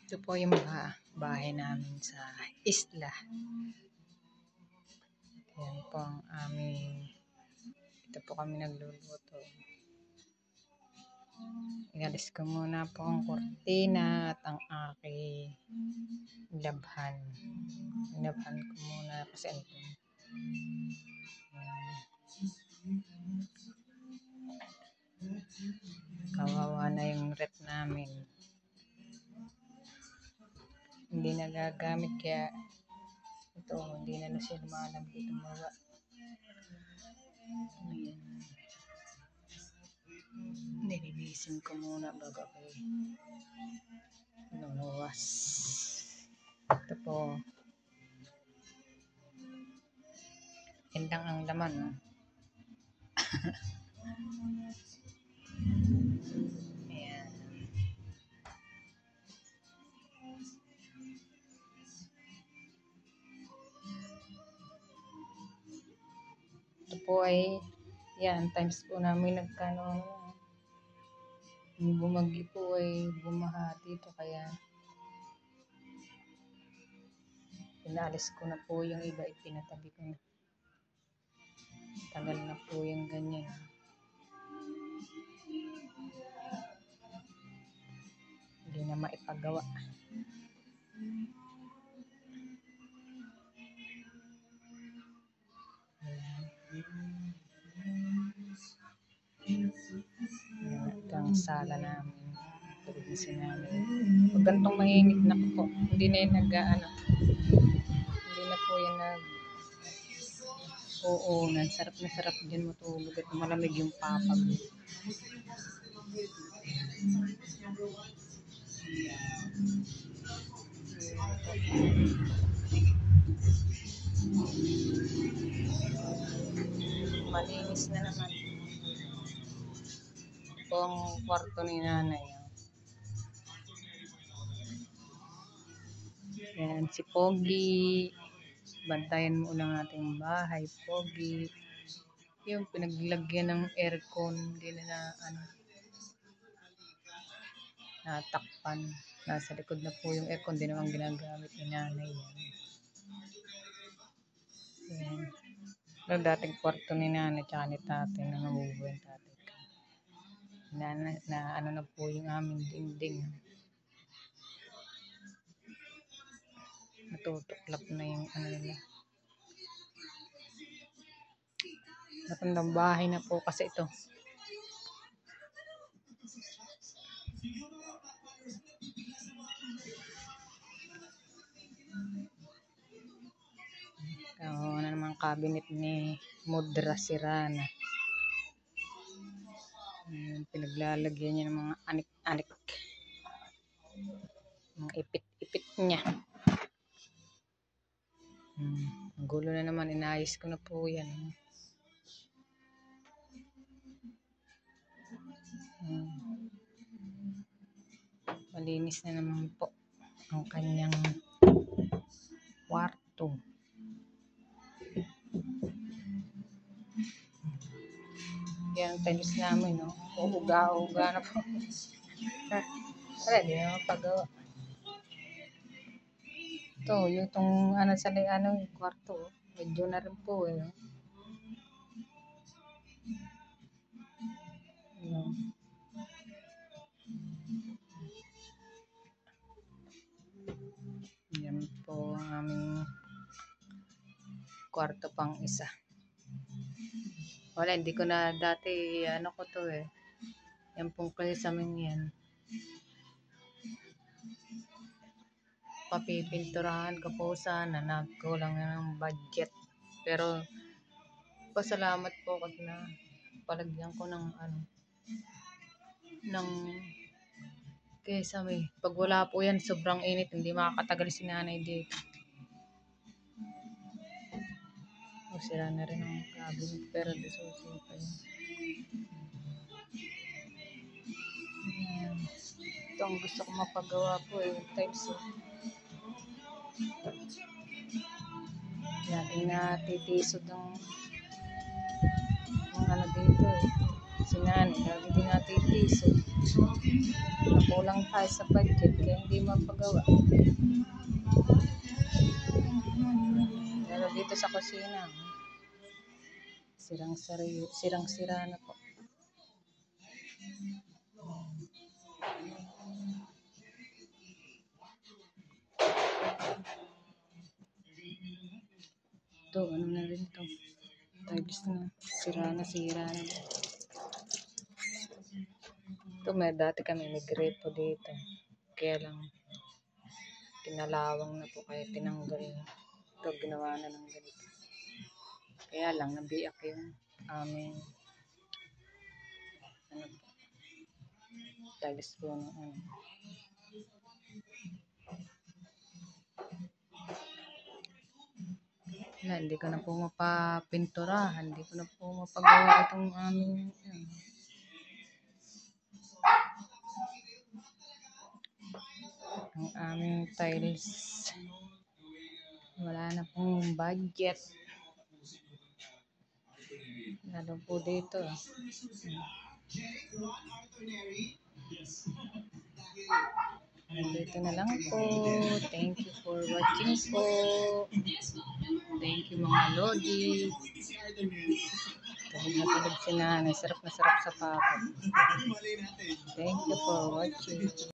Ito po yung mga bahay namin sa isla. Yan po ang aming, ito po kami nagluluto. Inalis ko muna po ang kortina at ang aking labhan. Labhan ko muna kasi ito. Kawawa na yung rep namin. Hindi nagagamit kaya ito, hindi na siya lumalab dito mga. Nililisin ko muna bago ako lumuwas. Ito po. Yan lang ang laman. No? Ayan. Ito po ay yan, times po namin nagkano yung bumagi po ay bumaha dito kaya pinalis ko na po yung iba, ipinatabi ko na. Tagal na po yung ganyan. Hindi na maipagawa. Ito ang sala namin. Tulisin namin. Pag gantong mainit na po, hindi na yung hindi na po yung oo, sarap na sarap dyan matulog at malamig yung papag. Malinis na naman. Ito ang kwarto ni nanay. Yan, si Pogi. Bantayan mo lang ating bahay, Pogi. Yung pinaglagyan ng aircon, hindi na natakpan. Nasa likod na po yung aircon, hindi naman ginagamit ni nanay yan. Yan. Pero dating kwarto ni nanay, tsaka ni tatay, nangabubuhay yung tatay. Ano na po yung aming dingding. Natutuklap na yung nila. Matandang bahay na po kasi ito. Ano naman cabinet ni Mudra Sirana. Pinaglalagyan niya ng mga anik-anik. Mga ipit-ipit niya. Gulo na naman, inayos ko na po yan. Malinis na naman po ang kanyang kwarto. Yan ang tiles namin, no? Uga-uga na po. Wala, di naman pagawa. Ito, yung yung kwarto, medyo na rin po, eh. Yan po ang aming kwarto pang isa. Wala, hindi ko na dati, ko to eh. Yan pong kalisamin yan. Papipinturahan ko po sana, nagkulang na ng budget. Pero, pasalamat po kasi na palagyan ko ng kesa may pag wala po yan sobrang init, hindi makakatagal si nanay dito. Sira na rin ang cabinet pero disusin pa yun. Ito ang gusto ko mapagawa po yung tiles laging natitisod ang dito eh. Si nanay, lagi din natin piso. Nakulang tayo sa budget, kaya hindi mapagawa. Pero dito sa kusina, sirang-sira na po. Ito, ano na rin to. Tiles na. Sira na. Ito, dati kami may grepo dito. Kaya lang, kinalawang na po kaya tinanggal. Ito, ginawa na ng ganito. Kaya lang, nabiyak yung aming tiles po ng ano. Wala, hindi ko na po mapapinturahan, hindi ko na po mapagawa itong aming ang aming tiles. Wala na pong budget. Lalo po dito. Dito na lang po. Thank you for watching po. Thank you mga lodi. Tulog si nanay. Sarap na sarap sa papa. Thank you for watching.